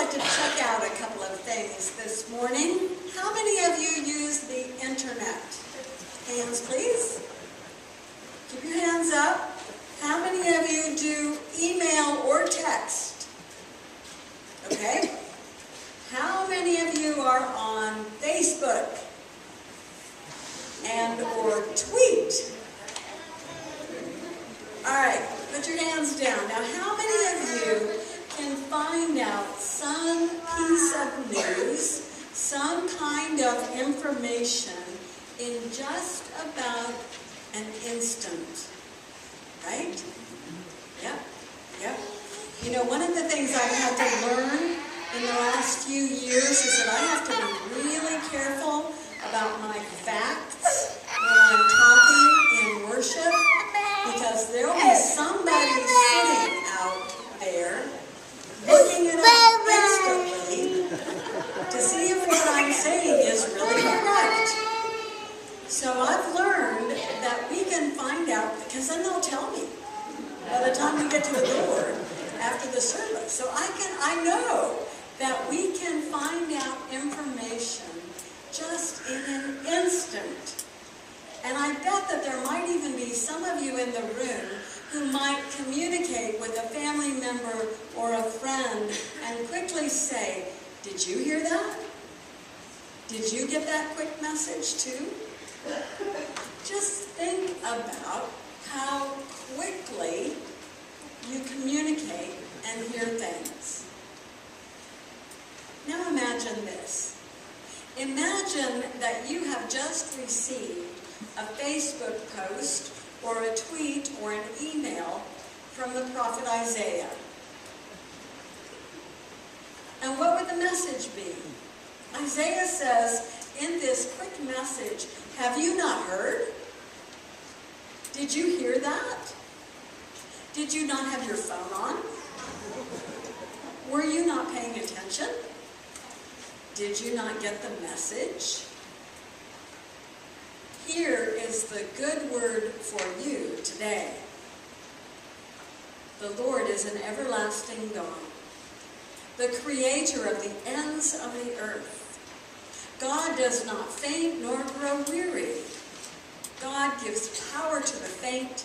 like to check out a couple of things this morning. How many of you use the internet? Hands, please. Keep your hands up. How many of you do email or text? Okay. How many of you are on Facebook and or tweet? All right, put your hands down. Now, how many of you can find out some piece of news, some kind of information in just about an instant? Right? Yep, yep. You know, one of the things I've had to learn in the last few years is that I have to be really careful about my facts when I'm talking in worship, because there'll be somebody sitting out there looking it up instantly to see if what I'm saying is really correct. So I've learned that we can find out, because then they'll tell me by the time we get to the door after the service. So I know that we can find out information just in an instant. And I bet that there might even be some of you in the room who might communicate with a family member or a friend and quickly say, "Did you hear that? Did you get that quick message too?" Just think about how quickly you communicate and hear things. Now imagine this. Imagine that you have just received a Facebook post or a tweet or an email from the prophet Isaiah. And what would the message be? Isaiah says in this quick message, "Have you not heard? Did you hear that? Did you not have your phone on? Were you not paying attention? Did you not get the message? Here is the good word for you today. The Lord is an everlasting God, the creator of the ends of the earth. God does not faint nor grow weary. God gives power to the faint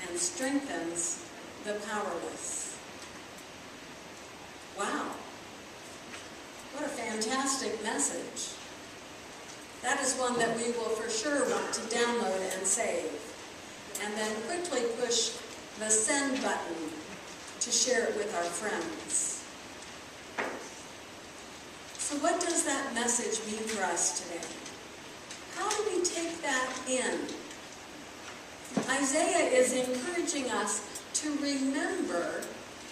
and strengthens the powerless." Wow. What a fantastic message. That is one that we will for sure want to download and save, and then quickly push the send button to share it with our friends. So what does that message mean for us today? How do we take that in? Isaiah is encouraging us to remember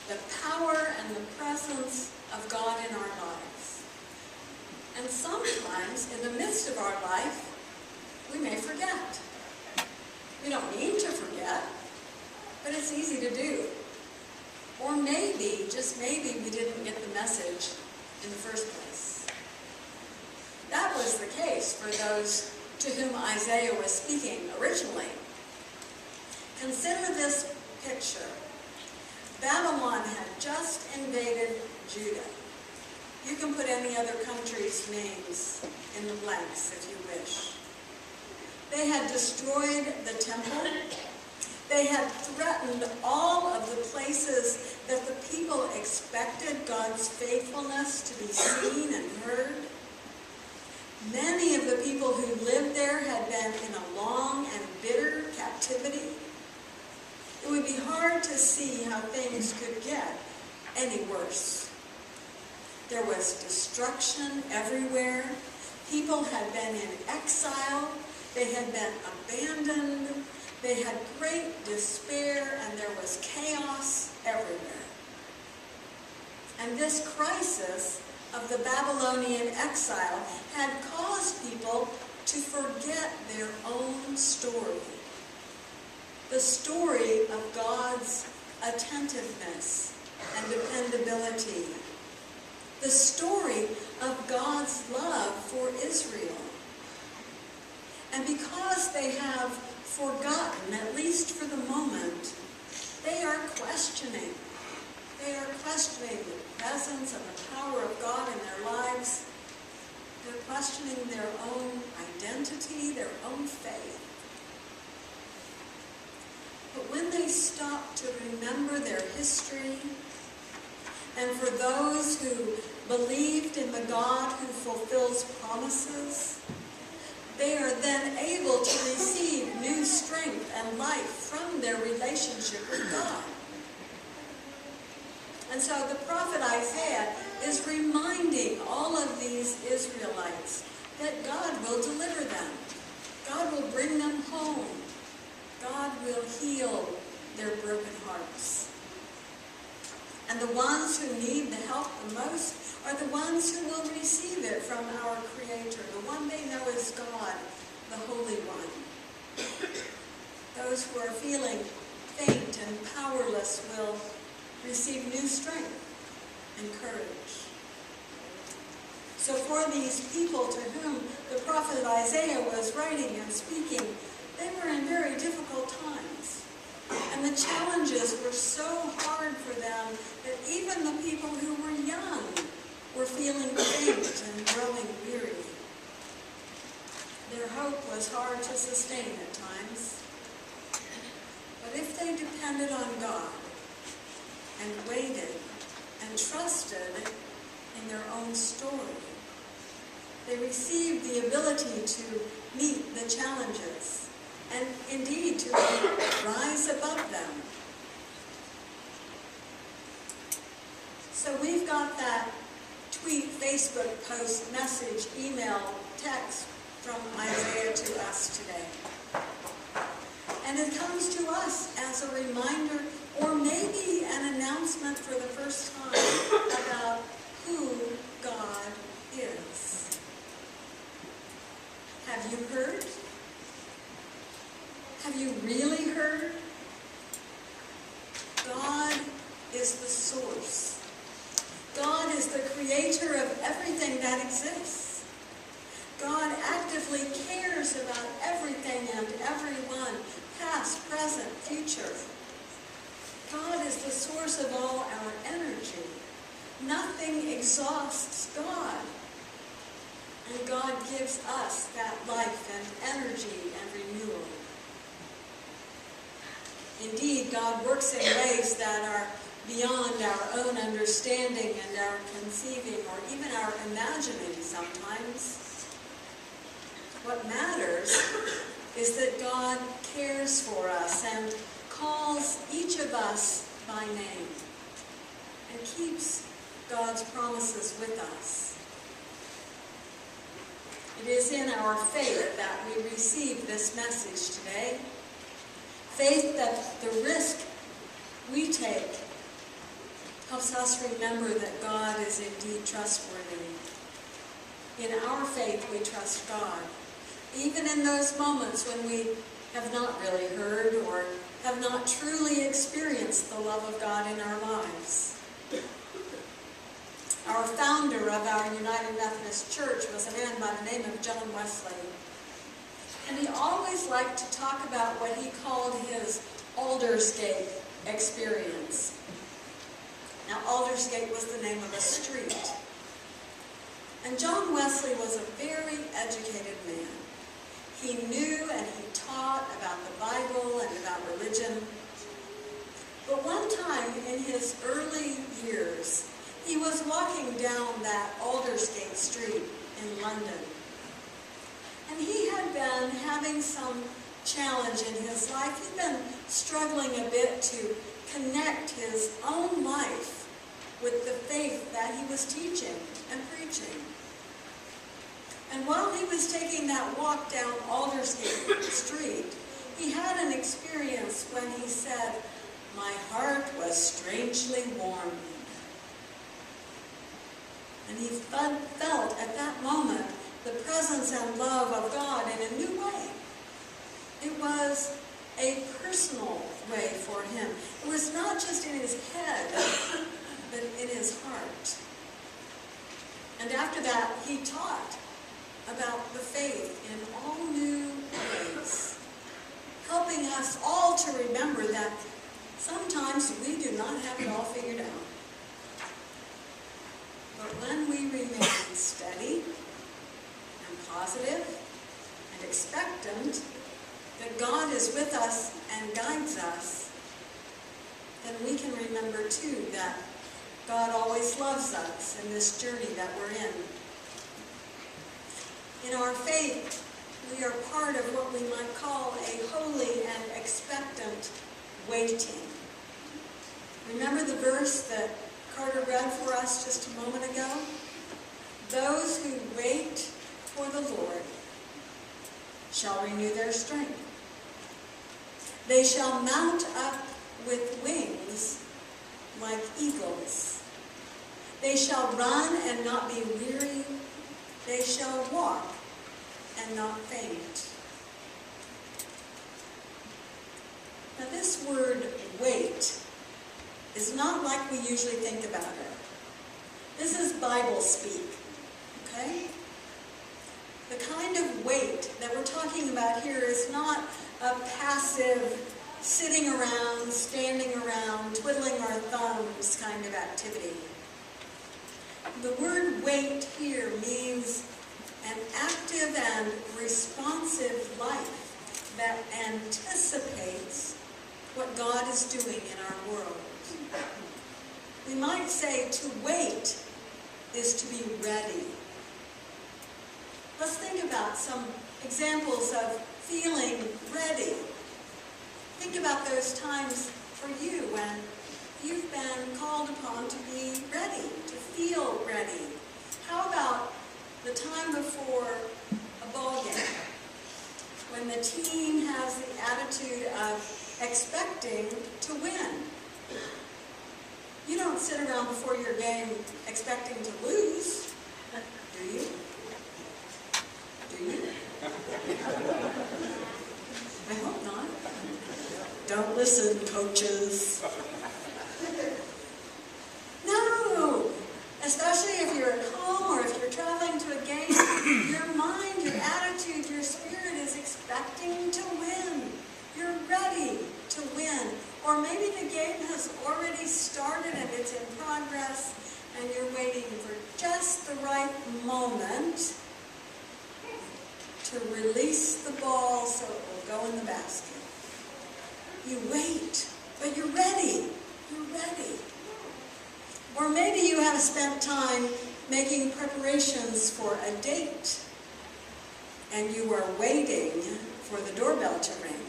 the power and the presence of God in our lives. And sometimes, in the midst of our life, we may forget. We don't need to forget, but it's easy to do. Or maybe, just maybe, we didn't get the message in the first place. That was the case for those to whom Isaiah was speaking originally. Consider this picture. Babylon had just invaded Judah. You can put any other country's names in the blanks if you wish. They had destroyed the temple. They had threatened all of the places that the people expected God's faithfulness to be seen and heard. Many of the people who lived there had been in a long and bitter captivity. It would be hard to see how things could get any worse. There was destruction everywhere. People had been in exile. They had been abandoned. They had great despair, and there was chaos everywhere. And this crisis of the Babylonian exile had caused people to forget their own story. The story of God's attentiveness and dependability. The story of God's love for Israel. And because they have forgotten, at least for the moment, they are questioning. They are questioning the presence and the power of God in their lives, they're questioning their own identity, their own faith. But when they stop to remember their history, and for those who believed in the God who fulfills promises, they are then able to receive new strength and life from their relationship with God. And so the prophet Isaiah is reminding all of these Israelites that God will deliver them. God will bring them home. God will heal their broken hearts. And the ones who need the help the most are the ones who will receive it from our Creator, the one they know as God, the Holy One. Those who are feeling faint and powerless will receive new strength and courage. So for these people to whom the prophet Isaiah was writing and speaking, they were in very difficult times. And the challenges were so hard for them that even the people who were young were feeling faint and growing weary. Their hope was hard to sustain at times. But if they depended on God and waited and trusted in their own story, they received the ability to meet the challenges and indeed to rise above them. So we've got that tweet, Facebook post, message, email, text from Isaiah to us today. And it comes to us as a reminder, or maybe an announcement for the first time about who God is. Have you heard? Have you really heard? God is the source. God is the creator of everything that exists. God actively cares about everything and everyone, past, present, future. God is the source of all our energy. Nothing exhausts God. And God gives us that life and energy and renewal. Indeed, God works in ways that are beyond our own understanding and our conceiving or even our imagining sometimes. What matters is that God cares for us and calls each of us by name and keeps God's promises with us. It is in our faith that we receive this message today. Faith that the risk we take helps us remember that God is indeed trustworthy. In our faith, we trust God, even in those moments when we have not really heard or have not truly experienced the love of God in our lives. Our founder of our United Methodist Church was a man by the name of John Wesley. And he always liked to talk about what he called his Aldersgate experience. Now, Aldersgate was the name of a street. And John Wesley was a very educated man. He knew and he taught about the Bible and about religion. But one time in his early years, he was walking down that Aldersgate Street in London. And he had been having some challenge in his life. He'd been struggling a bit to connect his own life with the faith that he was teaching and preaching. And while he was taking that walk down Aldersgate Street, he had an experience when he said, "My heart was strangely warmed." And he felt at that moment the presence and love of God in a new way. It was a personal way for him. It was not just in his head, but in his heart. And after that, he taught about the faith in all new ways, helping us all to remember that sometimes we do not have it all figured out. and steady and positive and expectant that God is with us and guides us, then we can remember too that God always loves us in this journey that we're in. In our faith, we are part of what we might call a holy and expectant waiting. Remember the verse that Carter read for us just a moment ago? Those who wait for the Lord shall renew their strength. They shall mount up with wings like eagles. They shall run and not be weary. They shall walk and not faint. Now this word wait is not like we usually think about it. This is Bible speak, okay? The kind of wait that we're talking about here is not a passive sitting around, standing around, twiddling our thumbs kind of activity. The word wait here means an active and responsive life that anticipates what God is doing in our world. We might say to wait is to be ready. Let's think about some examples of feeling ready. Think about those times for you when you've been called upon to be ready, to feel ready. How about the time before a ball game, when the team has the attitude of expecting to win? You don't sit around before your game expecting to lose, do you? Do you? I hope not. Don't listen, coaches. No! Especially if you're at home or if you're traveling to a game, your mind, your attitude, your spirit is expecting to win. You're ready to win. Or maybe the game has already started and it's in progress and you're waiting for just the right moment to release the ball so it will go in the basket. You wait, but you're ready. You're ready. Or maybe you have spent time making preparations for a date and you are waiting for the doorbell to ring.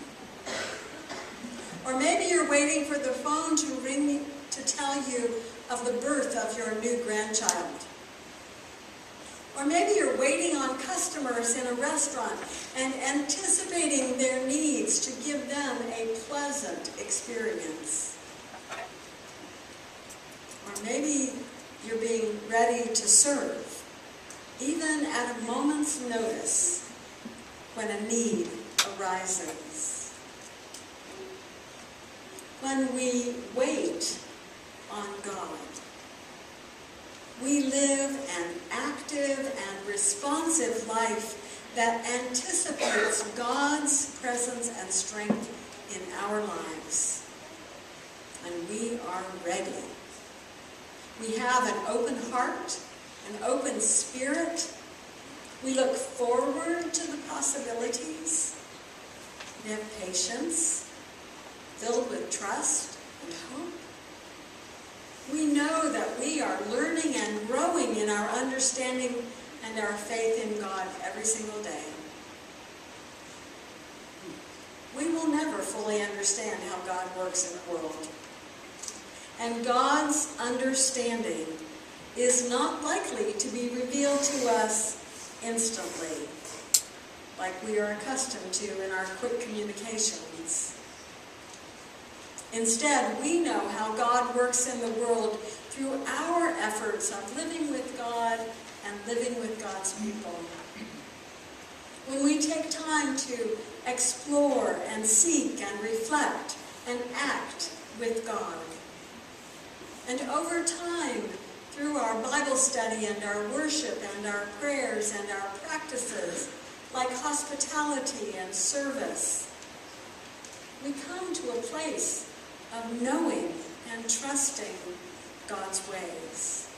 Or maybe you're waiting for the phone to ring to tell you of the birth of your new grandchild. Or maybe you're waiting on customers in a restaurant and anticipating their needs to give them a pleasant experience. Or maybe you're being ready to serve, even at a moment's notice when a need arises. When we wait on God, we live an active and responsive life that anticipates God's presence and strength in our lives. And we are ready. We have an open heart, an open spirit. We look forward to the possibilities. We have patience, filled with trust and hope. We know that we are learning and growing in our understanding and our faith in God every single day. We will never fully understand how God works in the world. And God's understanding is not likely to be revealed to us instantly, like we are accustomed to in our quick communications. Instead, we know how God works in the world through our efforts of living with God and living with God's people. When we take time to explore and seek and reflect and act with God. And over time, through our Bible study and our worship and our prayers and our practices, like hospitality and service, we come to a place of knowing and trusting God's ways.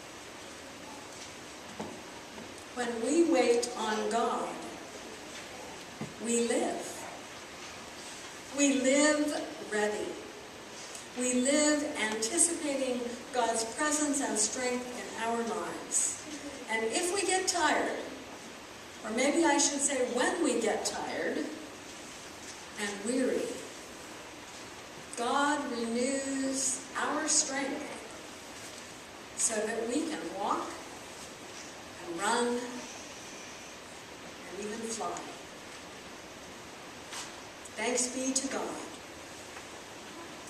when we wait on God, we live. We live ready. We live anticipating God's presence and strength in our lives. And if we get tired, or maybe I should say when we get tired and weary, God renews our strength so that we can walk and run and even fly. Thanks be to God.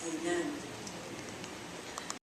Amen.